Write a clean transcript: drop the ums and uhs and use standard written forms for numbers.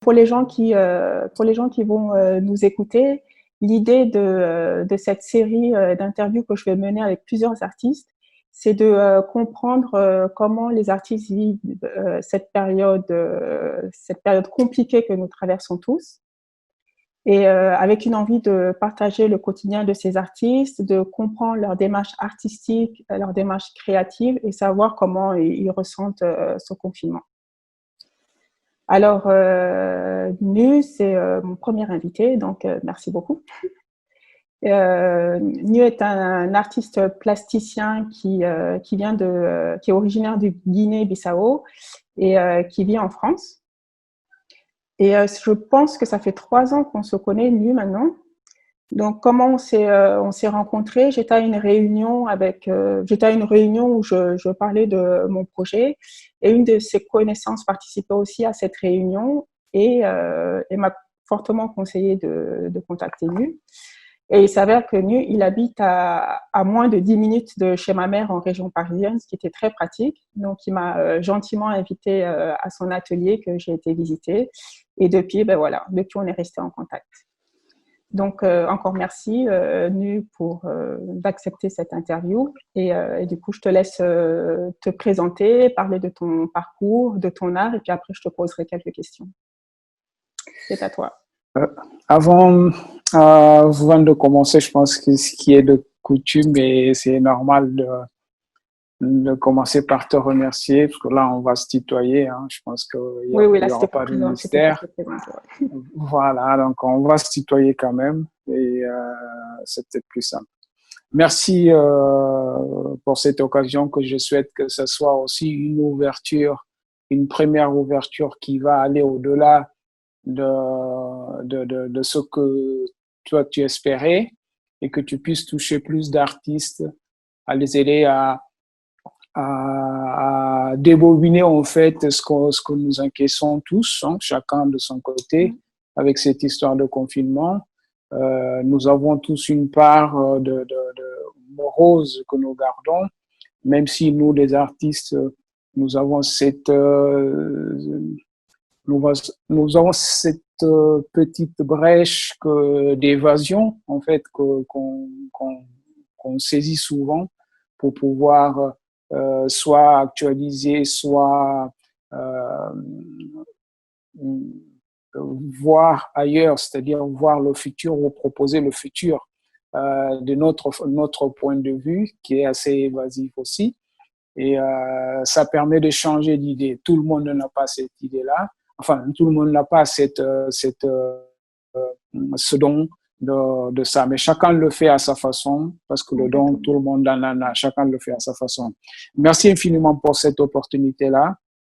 pour les gens qui vont nous écouter, l'idée de cette série d'interviews que je vais mener avec plusieurs artistes, c'est de comprendre comment les artistes vivent cette période compliquée que nous traversons tous. Et avec une envie de partager le quotidien de ces artistes, de comprendre leur démarche artistique, leur démarche créative et savoir comment ils ressentent ce confinement. Alors, Nu, c'est mon premier invité, donc merci beaucoup. Nu est un artiste plasticien qui est originaire du Guinée-Bissau et qui vit en France. Et je pense que ça fait 3 ans qu'on se connaît, Nu, maintenant. Donc, comment on s'est rencontrés? J'étais à une réunion où je parlais de mon projet et une de ses connaissances participait aussi à cette réunion et m'a fortement conseillé de contacter Nu. Et il s'avère que Nu, il habite à moins de 10 minutes de chez ma mère en région parisienne, ce qui était très pratique. Donc, il m'a gentiment invité à son atelier que j'ai été visiter. Et depuis, depuis, on est resté en contact. Donc, encore merci, Nu, d'accepter cette interview. Et du coup, je te laisse te présenter, parler de ton parcours, de ton art, et puis après, je te poserai quelques questions. C'est à toi. Avant de commencer, je pense que ce qui est de coutume, et c'est normal de commencer par te remercier, parce que là, on va se tutoyer. Hein. Je pense qu'il n'y aura pas de mystère. Voilà, donc on va se tutoyer quand même, et c'est peut-être plus simple. Merci pour cette occasion que je souhaite que ce soit aussi une première ouverture qui va aller au-delà de ce que toi tu espérais et que tu puisses toucher plus d'artistes, à les aider à débobiner en fait ce que nous encaissons tous, hein, chacun de son côté, avec cette histoire de confinement. Nous avons tous une part de morose que nous gardons, même si nous, les artistes, nous avons cette petite brèche d'évasion, en fait, qu'on saisit souvent pour pouvoir soit actualiser, soit voir ailleurs, c'est-à-dire voir le futur ou proposer le futur de notre point de vue, qui est assez évasif aussi. Et ça permet de changer d'idée. Tout le monde n'a pas cette idée-là. Enfin, tout le monde n'a pas ce don de ça. Mais chacun le fait à sa façon, parce que le don, tout le monde en a. Chacun le fait à sa façon. Merci infiniment pour cette opportunité-là.